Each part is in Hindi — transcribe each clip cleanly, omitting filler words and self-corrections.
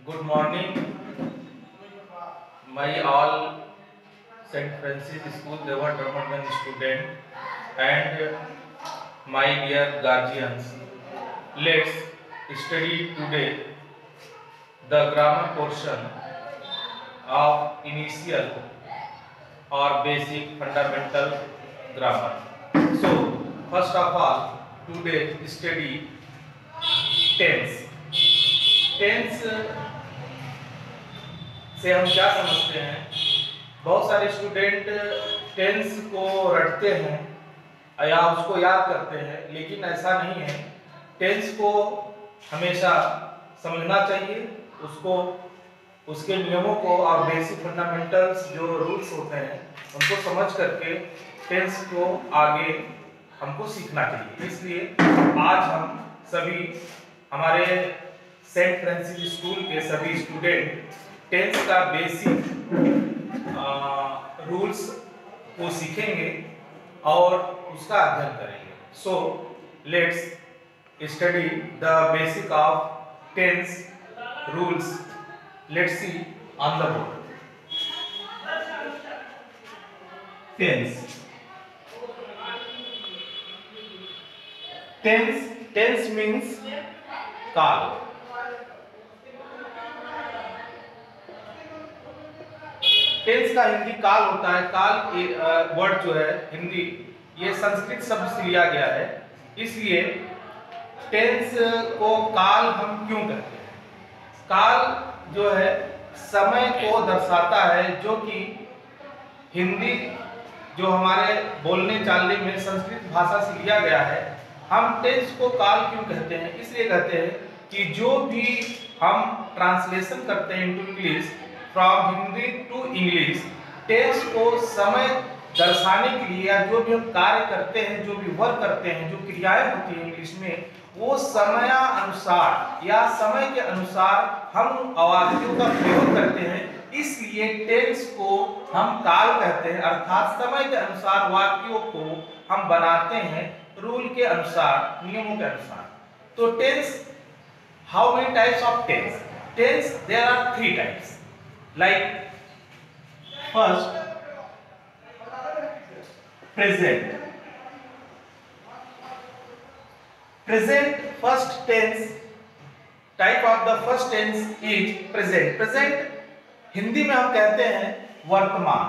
Good morning, my all St. Francis School Dewa Dramagan student and my dear guardians. Let's study today the grammar portion of initial or basic fundamental grammar. So, first of all, today study tense. Tense से हम क्या समझते हैं? बहुत सारे स्टूडेंट टेंस को रटते हैं या उसको याद करते हैं, लेकिन ऐसा नहीं है। टेंस को हमेशा समझना चाहिए, उसको उसके नियमों को और बेसिक फंडामेंटल्स जो रूल्स होते हैं उनको समझ करके टेंस को आगे हमको सीखना चाहिए। इसलिए आज हम सभी हमारे सेंट फ्रांसिस स्कूल के सभी स्टूडेंट टेंस का बेसिक रूल्स को सीखेंगे और उसका अध्ययन करेंगे। So let's study the basic of tense rules. Let's see on the board. Tense means काल। टेंस का हिंदी काल होता है। काल वर्ड जो है हिंदी, ये संस्कृत शब्द से लिया गया है, इसलिए टेंस को काल हम क्यों कहते हैं? काल जो है समय को दर्शाता है, जो कि हिंदी जो हमारे बोलने चालने में संस्कृत भाषा से लिया गया है। हम टेंस को काल क्यों कहते हैं? इसलिए कहते हैं कि जो भी हम ट्रांसलेशन करते हैं into English, from Hindi to English, tense को समय दर्शाने के लिए या जो भी हम कार्य करते हैं, जो भी वर्क करते हैं, जो क्रियाएं होती हैं इंग्लिश में, वो समय अनुसार या समय के अनुसार हम वाक्यों का प्रयोग करते हैं। इसलिए टेंस को हम काल कहते हैं, अर्थात समय के अनुसार वाक्यों को हम बनाते हैं, रूल के अनुसार, नियमों के अनुसार। तो tense, how many types of tense? Tense there are 3 types. Like first, present. First tense, type of the first tense is present. Present Hindi में हम कहते हैं वर्तमान।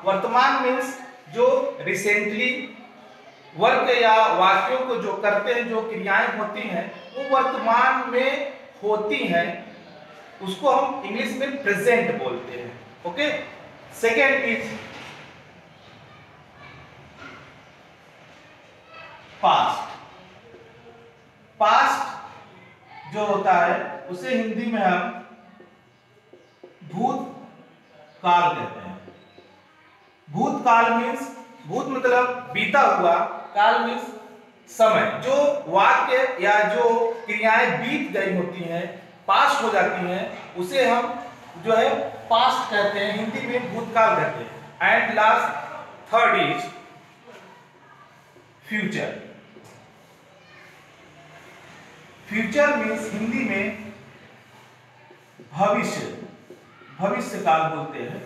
वर्तमान मीन्स जो रिसेंटली वर्क या वाक्यों को जो करते हैं, जो क्रियाएं होती हैं वो वर्तमान में होती हैं, उसको हम इंग्लिश में प्रेजेंट बोलते हैं। Okay. Second is past. Past जो होता है उसे हिंदी में हम भूतकाल कहते हैं। भूतकाल मीन्स, भूत मतलब बीता हुआ, काल मीन्स समय। जो वाक्य या जो क्रियाएं बीत गई होती हैं, पास्ट हो जाती हैं, उसे हम जो है पास्ट कहते हैं, हिंदी में भूतकाल कहते हैं। And last third is future. Future means Hindi में भविष्य, भविष्य काल बोलते हैं।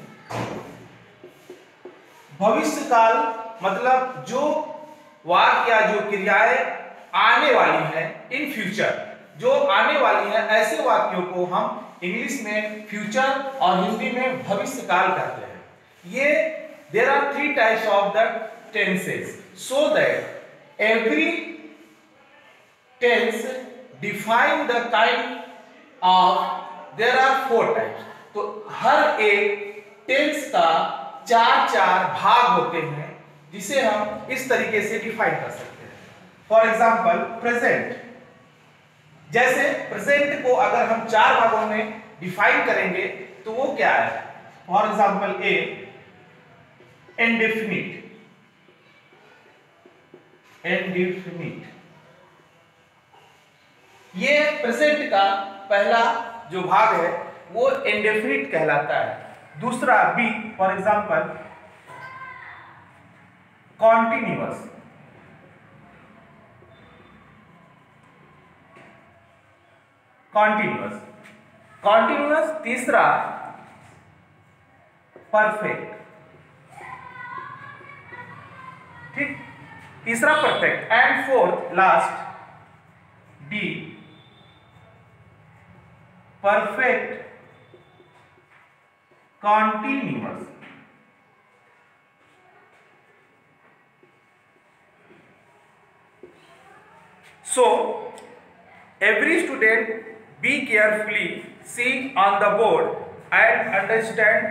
भविष्य काल मतलब जो वाक्य या जो क्रियाएं आने वाली हैं, इन फ्यूचर, जो आने वाली हैं, ऐसे वाक्यों को हम इंग्लिश में फ्यूचर और हिंदी में भविष्य काल कहते हैं। ये there are 3 types of the tenses, so that every tense define the kind of, there are 4 types. तो हर एक टेंस का 4 भाग होते हैं, जिसे हम इस तरीके से डिफाइन कर सकते हैं। फॉर एग्जाम्पल प्रेजेंट, जैसे प्रेजेंट को अगर हम 4 भागों में डिफाइन करेंगे तो वो क्या है? For example A, indefinite. ये प्रेजेंट का पहला जो भाग है वो इंडेफिनिट कहलाता है। दूसरा B, for example continuous. Continuous, continuous तीसरा परफेक्ट, ठीक, तीसरा perfect, and fourth last the perfect continuous. So every student be carefully see on the board and understand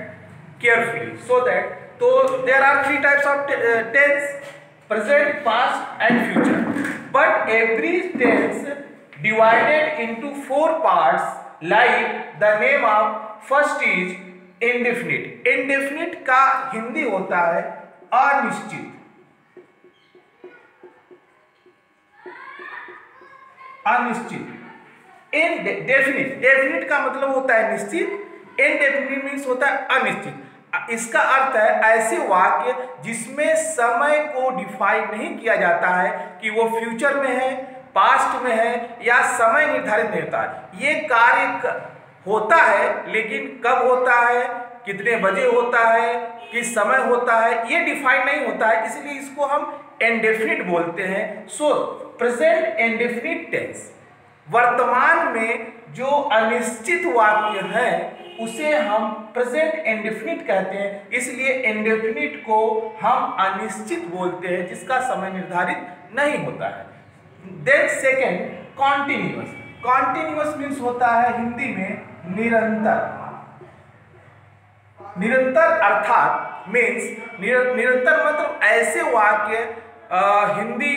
carefully, so that so there are three types of tense: present, past and future. But every tense divided into four parts. Like the name of first is indefinite. Indefinite का हिंदी होता है अनिश्चित, अनिश्चित। इनडेफिनिट, डेफिनिट का मतलब होता है निश्चित, इनडेफिनिट मीन्स होता है अनिश्चित। इसका अर्थ है ऐसे वाक्य जिसमें समय को डिफाइन नहीं किया जाता है कि वो फ्यूचर में है, पास्ट में है या समय निर्धारित नहीं होता है। ये कार्य होता है लेकिन कब होता है, कितने बजे होता है, किस समय होता है, ये डिफाइन नहीं होता है, इसलिए इसको हम इंडेफिनिट बोलते हैं। सो प्रेजेंट इंडेफिनिट टेंस, वर्तमान में जो अनिश्चित वाक्य है उसे हम प्रेजेंट इंडेफिनिट कहते हैं, इसलिए इंडेफिनिट को हम अनिश्चित बोलते हैं जिसका समय निर्धारित नहीं होता है। Then second continuous, continuous means होता है हिंदी में निरंतर, निरंतर अर्थात मीन्स निरंतर मतलब ऐसे वाक्य हिंदी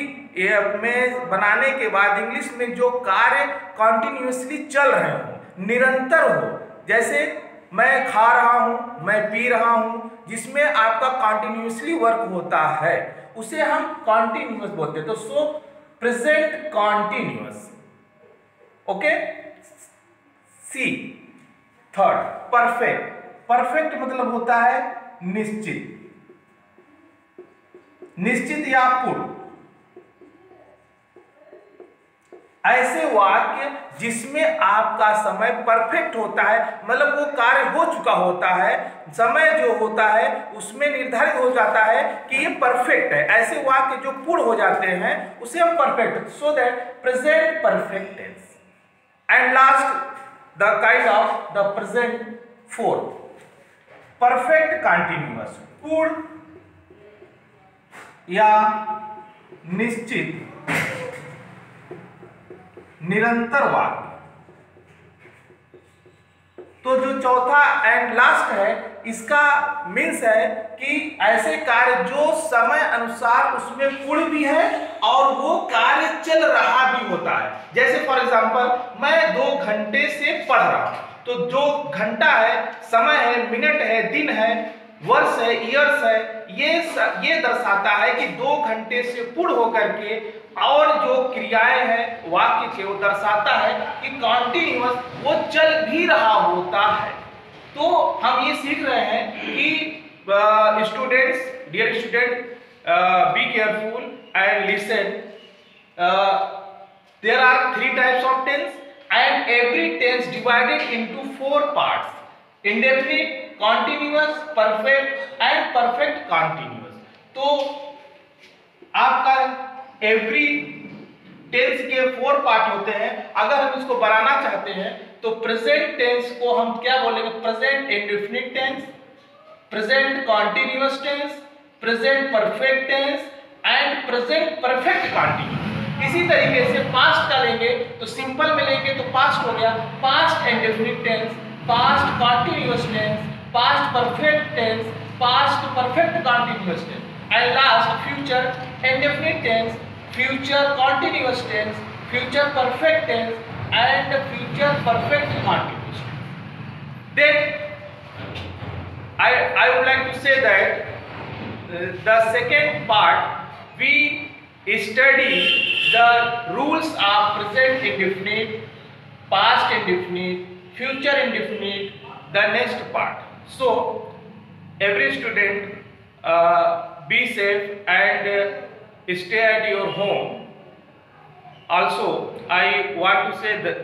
में बनाने के बाद इंग्लिश में जो कार्य कॉन्टिन्यूअसली चल रहे हो, निरंतर हो, जैसे मैं खा रहा हूं, मैं पी रहा हूं, जिसमें आपका कॉन्टिन्यूअसली वर्क होता है उसे हम कॉन्टिन्यूअस बोलते हैं। तो सो प्रेजेंट कॉन्टिन्यूअस, ओके। सी थर्ड परफेक्ट, परफेक्ट मतलब होता है निश्चित, निश्चित या पूर्ण, ऐसे वाक्य जिसमें आपका समय परफेक्ट होता है, मतलब वो कार्य हो चुका होता है, समय जो होता है उसमें निर्धारित हो जाता है कि ये परफेक्ट है। ऐसे वाक्य जो पूर्ण हो जाते हैं उसे हम perfect, so that present perfect tense. And last the kind of the present fourth perfect continuous, पूर्ण या निश्चित निरंतर वाक्य। तो जो चौथा एंड लास्ट है इसका मीन्स है कि ऐसे कार्य जो समय अनुसार उसमें पूर्ण भी है और वो कार्य चल रहा भी होता है। जैसे फॉर एग्जांपल मैं 2 घंटे से पढ़ रहा हूं, तो जो घंटा है, समय है, मिनट है, दिन है, वर्ष है, ईयर्स है, ये दर्शाता है कि 2 घंटे से पूर्ण होकर के और जो क्रियाएं हैं वाक्य के वो दर्शाता है कि कॉन्टिन्यूअस वो चल भी रहा होता है। तो हम ये सीख रहे हैं कि students, dear student, be careful and listen. There are 3 types of tense and every tense divided into 4 parts: indefinite, continuous, perfect and perfect continuous. तो आपका एवरी टेंस के 4 पार्ट होते हैं। अगर हम इसको बनाना चाहते हैं तो प्रेजेंट टेंस को हम क्या बोलेंगे? Present indefinite tense, present continuous tense, present perfect tense and present perfect continuous. इसी तरीके से पास्ट का लेंगे तो सिंपल में लेंगे तो पास्ट हो गया past indefinite tense, past continuous tense, past perfect tense, past perfect continuous tense, and last future indefinite tense, future continuous tense, future perfect tense and future perfect continuous tense. Then I would like to say that the second part we study the rules of present indefinite, past indefinite, future indefinite, the next part. So every student be safe and stay at your home. Also I want to say that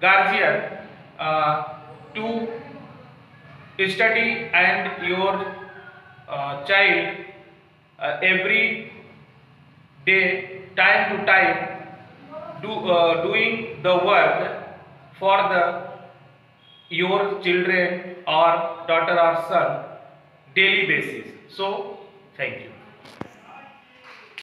guardian to study and your child every day, time to time, doing the work for the your children or daughter or son daily basis. So thank you.